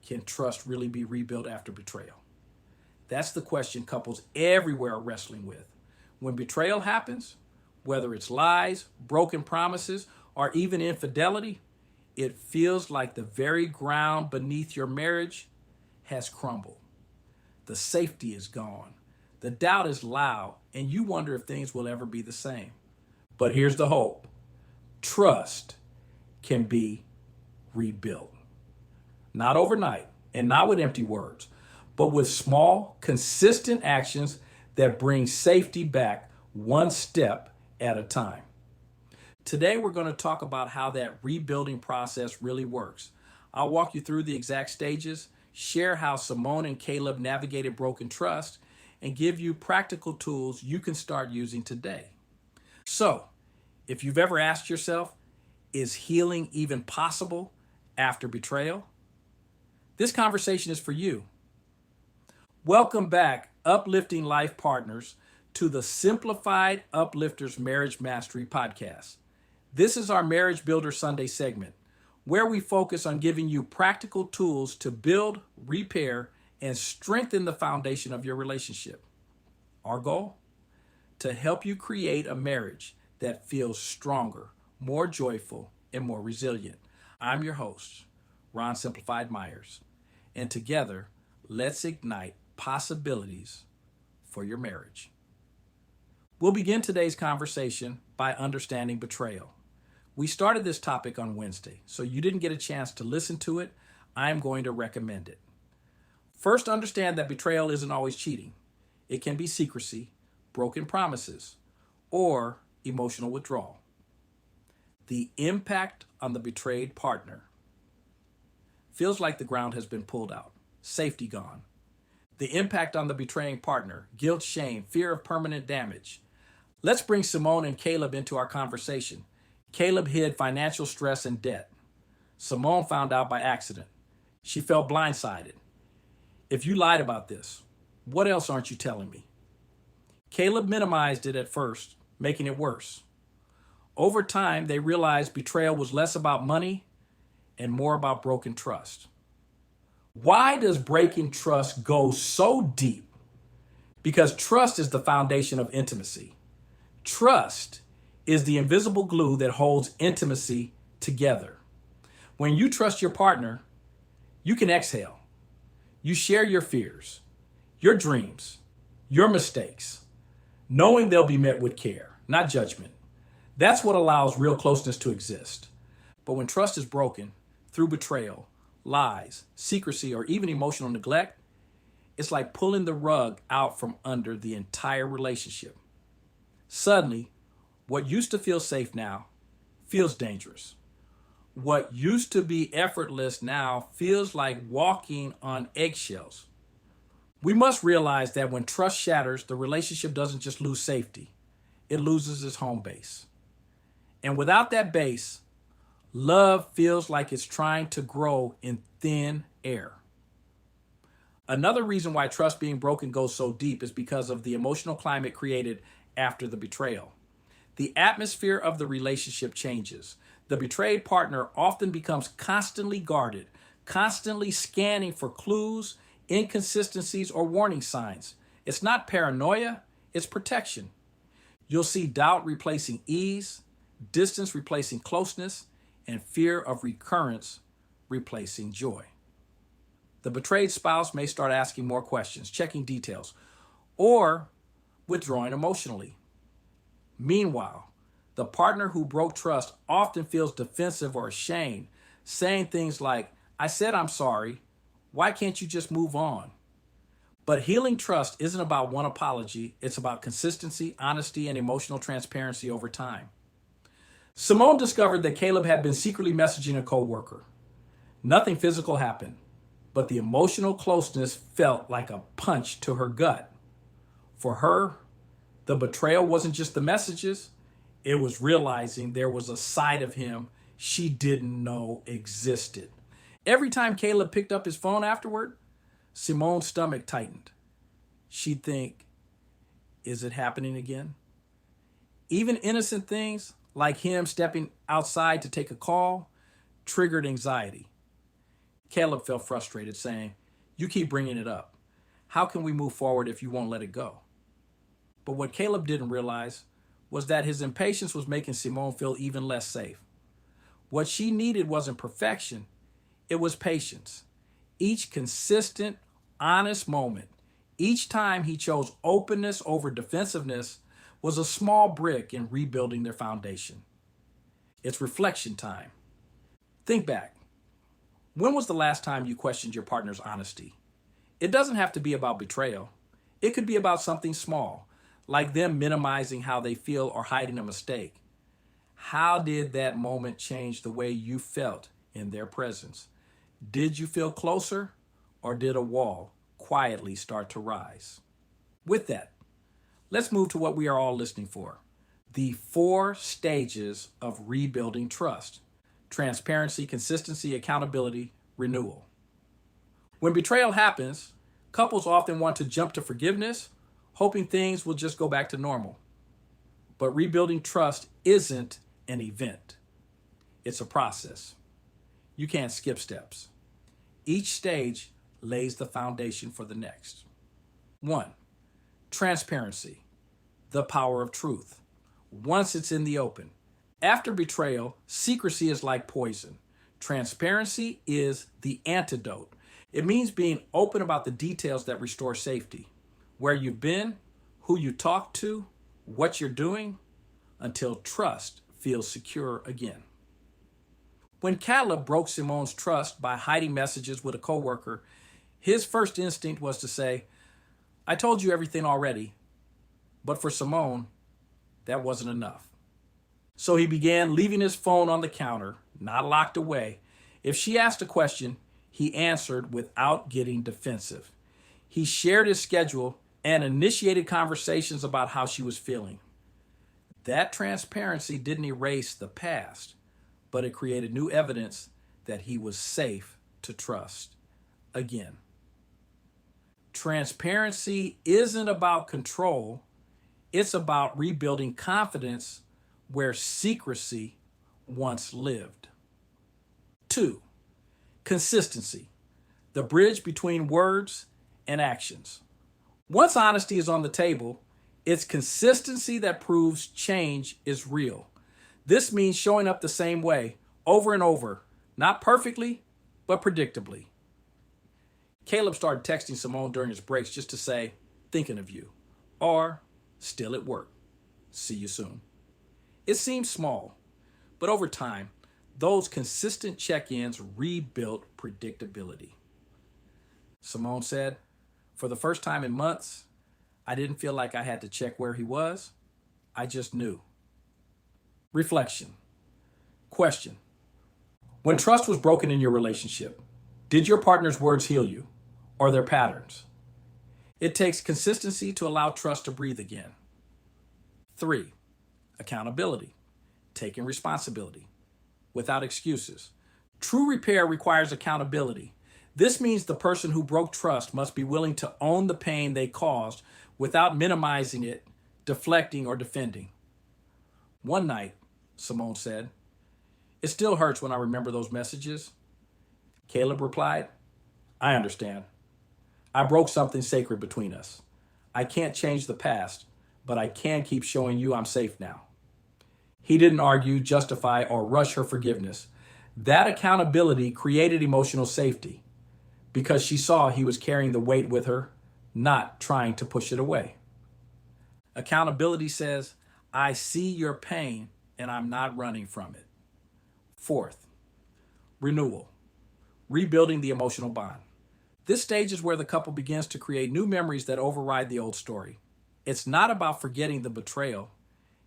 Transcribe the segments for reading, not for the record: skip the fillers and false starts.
Can trust really be rebuilt after betrayal? That's the question couples everywhere are wrestling with. When betrayal happens, whether it's lies, broken promises, or even infidelity, it feels like the very ground beneath your marriage has crumbled. The safety is gone. The doubt is loud, and you wonder if things will ever be the same. But here's the hope: trust can be rebuilt. Not overnight and not with empty words, but with small, consistent actions that bring safety back one step at a time. Today, we're going to talk about how that rebuilding process really works. I'll walk you through the exact stages, share how Simone and Caleb navigated broken trust, and give you practical tools you can start using today. So, if you've ever asked yourself, is healing even possible after betrayal? This conversation is for you. Welcome back, uplifting life partners, to the Simplified Uplifters Marriage Mastery Podcast. This is our Marriage Builder Sunday segment, where we focus on giving you practical tools to build, repair, and strengthen the foundation of your relationship. Our goal? To help you create a marriage that feels stronger, more joyful, and more resilient. I'm your host, Ron Simplified Myers, and together, let's ignite possibilities for your marriage. We'll begin today's conversation by understanding betrayal. We started this topic on Wednesday, so you didn't get a chance to listen to it. I'm going to recommend it. First, understand that betrayal isn't always cheating. It can be secrecy, broken promises, or emotional withdrawal. The impact on the betrayed partner feels like the ground has been pulled out, safety gone. The impact on the betraying partner, guilt, shame, fear of permanent damage. Let's bring Simone and Caleb into our conversation. Caleb hid financial stress and debt. Simone found out by accident. She felt blindsided. If you lied about this, what else aren't you telling me? Caleb minimized it at first, making it worse. Over time, they realized betrayal was less about money and more about broken trust. Why does breaking trust go so deep? Because trust is the foundation of intimacy. Trust is the invisible glue that holds intimacy together. When you trust your partner, you can exhale. You share your fears, your dreams, your mistakes, knowing they'll be met with care, not judgment. That's what allows real closeness to exist. But when trust is broken through betrayal, lies, secrecy, or even emotional neglect, it's like pulling the rug out from under the entire relationship. Suddenly, what used to feel safe now feels dangerous. What used to be effortless now feels like walking on eggshells. We must realize that when trust shatters, the relationship doesn't just lose safety, it loses its home base. And without that base, love feels like it's trying to grow in thin air. Another reason why trust being broken goes so deep is because of the emotional climate created after the betrayal. The atmosphere of the relationship changes. The betrayed partner often becomes constantly guarded, constantly scanning for clues, inconsistencies, or warning signs. It's not paranoia, it's protection. You'll see doubt replacing ease, distance replacing closeness, and fear of recurrence replacing joy. The betrayed spouse may start asking more questions, checking details, or withdrawing emotionally. Meanwhile, the partner who broke trust often feels defensive or ashamed, saying things like, "I said I'm sorry. Why can't you just move on?" But healing trust isn't about one apology. It's about consistency, honesty, and emotional transparency over time. Simone discovered that Caleb had been secretly messaging a coworker. Nothing physical happened, but the emotional closeness felt like a punch to her gut. For her, the betrayal wasn't just the messages, it was realizing there was a side of him she didn't know existed. Every time Caleb picked up his phone afterward, Simone's stomach tightened. She'd think, is it happening again? Even innocent things like him stepping outside to take a call triggered anxiety. Caleb felt frustrated, saying, "You keep bringing it up. How can we move forward if you won't let it go?" But what Caleb didn't realize was that his impatience was making Simone feel even less safe. What she needed wasn't perfection, it was patience. Each consistent, honest moment, each time he chose openness over defensiveness, was a small brick in rebuilding their foundation. It's reflection time. Think back. When was the last time you questioned your partner's honesty? It doesn't have to be about betrayal. It could be about something small, like them minimizing how they feel or hiding a mistake. How did that moment change the way you felt in their presence? Did you feel closer, or did a wall quietly start to rise? With that, let's move to what we are all listening for: the 4 stages of rebuilding trust: transparency, consistency, accountability, renewal. When betrayal happens, couples often want to jump to forgiveness, hoping things will just go back to normal. But rebuilding trust isn't an event, it's a process. You can't skip steps. Each stage lays the foundation for the next. 1. Transparency, the power of truth. Once it's in the open. After betrayal, secrecy is like poison. Transparency is the antidote. It means being open about the details that restore safety: where you've been, who you talked to, what you're doing, until trust feels secure again. When Caleb broke Simone's trust by hiding messages with a coworker, his first instinct was to say, "I told you everything already." But for Simone, that wasn't enough. So he began leaving his phone on the counter, not locked away. If she asked a question, he answered without getting defensive. He shared his schedule and initiated conversations about how she was feeling. That transparency didn't erase the past, but it created new evidence that he was safe to trust again. Transparency isn't about control, it's about rebuilding confidence where secrecy once lived. 2. Consistency, the bridge between words and actions. Once honesty is on the table, it's consistency that proves change is real. This means showing up the same way, over and over, not perfectly, but predictably. Caleb started texting Simone during his breaks just to say, "Thinking of you," or "Still at work. See you soon." It seems small, but over time, those consistent check-ins rebuilt predictability. Simone said, "For the first time in months, I didn't feel like I had to check where he was. I just knew." Reflection. Question. When trust was broken in your relationship, did your partner's words heal you, or their patterns? It takes consistency to allow trust to breathe again. 3. Accountability, taking responsibility without excuses. True repair requires accountability. This means the person who broke trust must be willing to own the pain they caused without minimizing it, deflecting, or defending. One night, Simone said, "It still hurts when I remember those messages." Caleb replied, "I understand. I broke something sacred between us. I can't change the past, but I can keep showing you I'm safe now." He didn't argue, justify, or rush her forgiveness. That accountability created emotional safety because she saw he was carrying the weight with her, not trying to push it away. Accountability says, "I see your pain and I'm not running from it." 4th, renewal, rebuilding the emotional bond. This stage is where the couple begins to create new memories that override the old story. It's not about forgetting the betrayal.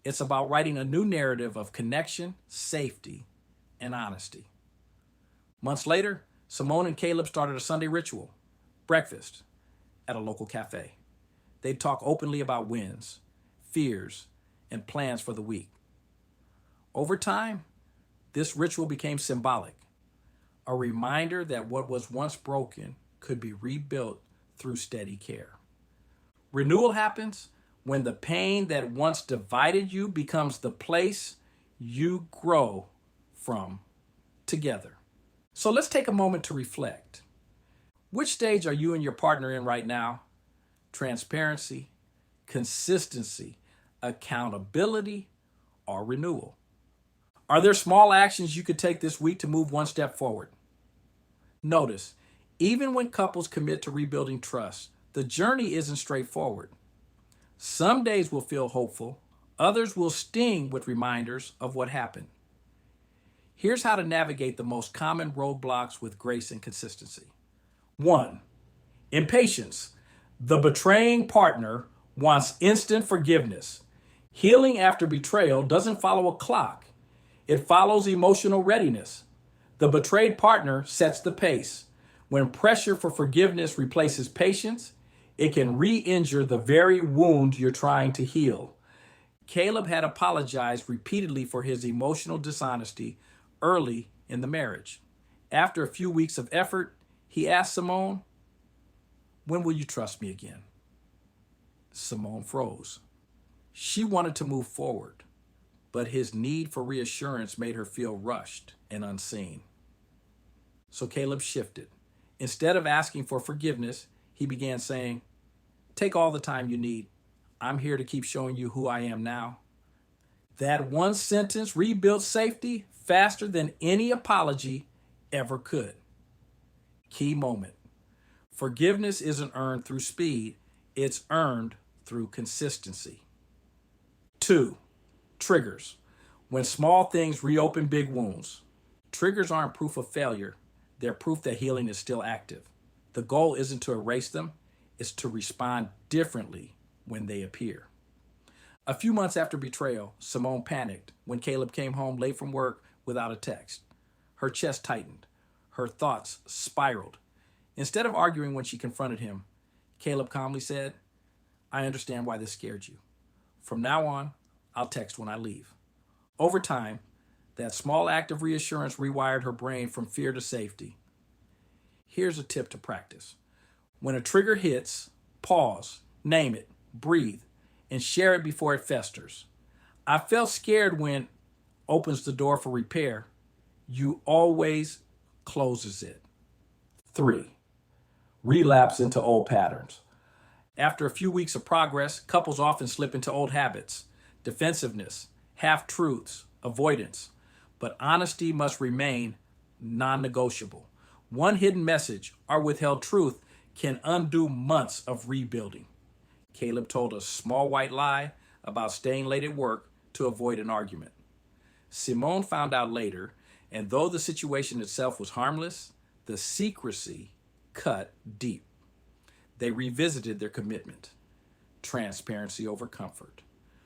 It's about writing a new narrative of connection, safety, and honesty. Months later, Simone and Caleb started a Sunday ritual, breakfast, at a local cafe. They'd talk openly about wins, fears, and plans for the week. Over time, this ritual became symbolic, a reminder that what was once broken could be rebuilt through steady care. Renewal happens when the pain that once divided you becomes the place you grow from together. So let's take a moment to reflect. Which stage are you and your partner in right now? Transparency, consistency, accountability, or renewal? Are there small actions you could take this week to move one step forward? Notice, even when couples commit to rebuilding trust, the journey isn't straightforward. Some days will feel hopeful, others will sting with reminders of what happened. Here's how to navigate the most common roadblocks with grace and consistency. 1. Impatience. The betraying partner wants instant forgiveness. Healing after betrayal doesn't follow a clock, it follows emotional readiness. The betrayed partner sets the pace. When pressure for forgiveness replaces patience, it can re injure the very wound you're trying to heal. Caleb had apologized repeatedly for his emotional dishonesty early in the marriage. After a few weeks of effort, he asked Simone, "When will you trust me again?" Simone froze. She wanted to move forward, but his need for reassurance made her feel rushed and unseen. So Caleb shifted. Instead of asking for forgiveness, he began saying, "Take all the time you need. I'm here to keep showing you who I am now." That one sentence rebuilt safety faster than any apology ever could. Key moment. Forgiveness isn't earned through speed, it's earned through consistency. 2. Triggers. When small things reopen big wounds. Triggers aren't proof of failure, they're proof that healing is still active. The goal isn't to erase them, it's to respond differently when they appear. A few months after betrayal, Simone panicked when Caleb came home late from work without a text. Her chest tightened. Her thoughts spiraled. Instead of arguing when she confronted him, Caleb calmly said, "I understand why this scared you. From now on, I'll text when I leave." Over time, that small act of reassurance rewired her brain from fear to safety. Here's a tip to practice. When a trigger hits, pause, name it, breathe, and share it before it festers. "I felt scared when" opens the door for repair. "You always" closes it. 3. Relapse into old patterns. After a few weeks of progress, couples often slip into old habits, defensiveness, half truths, avoidance. But honesty must remain non negotiable. One hidden message or withheld truth can undo months of rebuilding. Caleb told a small white lie about staying late at work to avoid an argument. Simone found out later, and though the situation itself was harmless, the secrecy cut deep. They revisited their commitment. Transparency over comfort.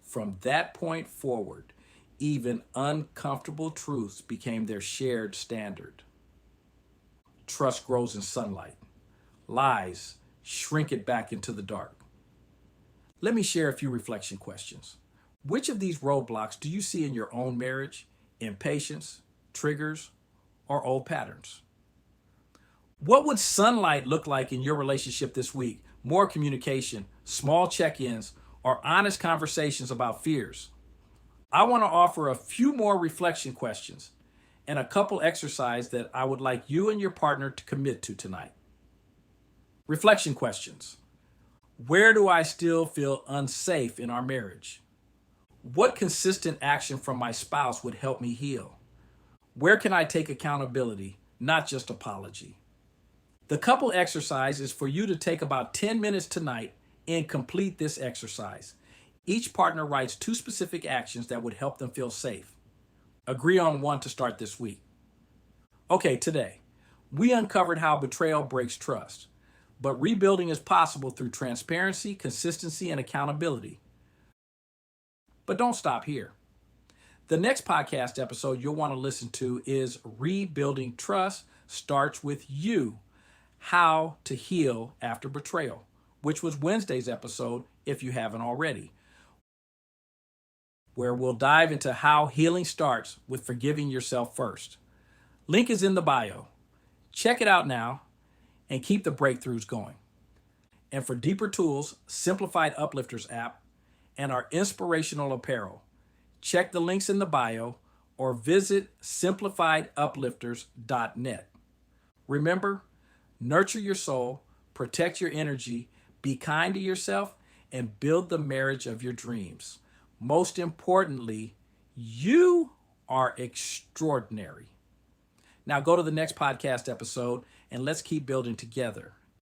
From that point forward, even uncomfortable truths became their shared standard. Trust grows in sunlight. Lies shrink it back into the dark. Let me share a few reflection questions. Which of these roadblocks do you see in your own marriage? Impatience, triggers, or old patterns? What would sunlight look like in your relationship this week? More communication, small check-ins, or honest conversations about fears? I want to offer a few more reflection questions and a couple exercises that I would like you and your partner to commit to tonight. Reflection questions. Where do I still feel unsafe in our marriage? What consistent action from my spouse would help me heal? Where can I take accountability, not just apology? The couple exercise is for you to take about 10 minutes tonight and complete this exercise. Each partner writes 2 specific actions that would help them feel safe. Agree on one to start this week. Okay, today, we uncovered how betrayal breaks trust, but rebuilding is possible through transparency, consistency, and accountability. But don't stop here. The next podcast episode you'll want to listen to is Rebuilding Trust Starts With You: How to Heal After Betrayal, which was Wednesday's episode if you haven't already, where we'll dive into how healing starts with forgiving yourself first. Link is in the bio. Check it out now and keep the breakthroughs going. And for deeper tools, Simplified Uplifters app, and our inspirational apparel, check the links in the bio or visit simplifieduplifters.net. Remember, nurture your soul, protect your energy, be kind to yourself, and build the marriage of your dreams. Most importantly, you are extraordinary. Now go to the next podcast episode and let's keep building together.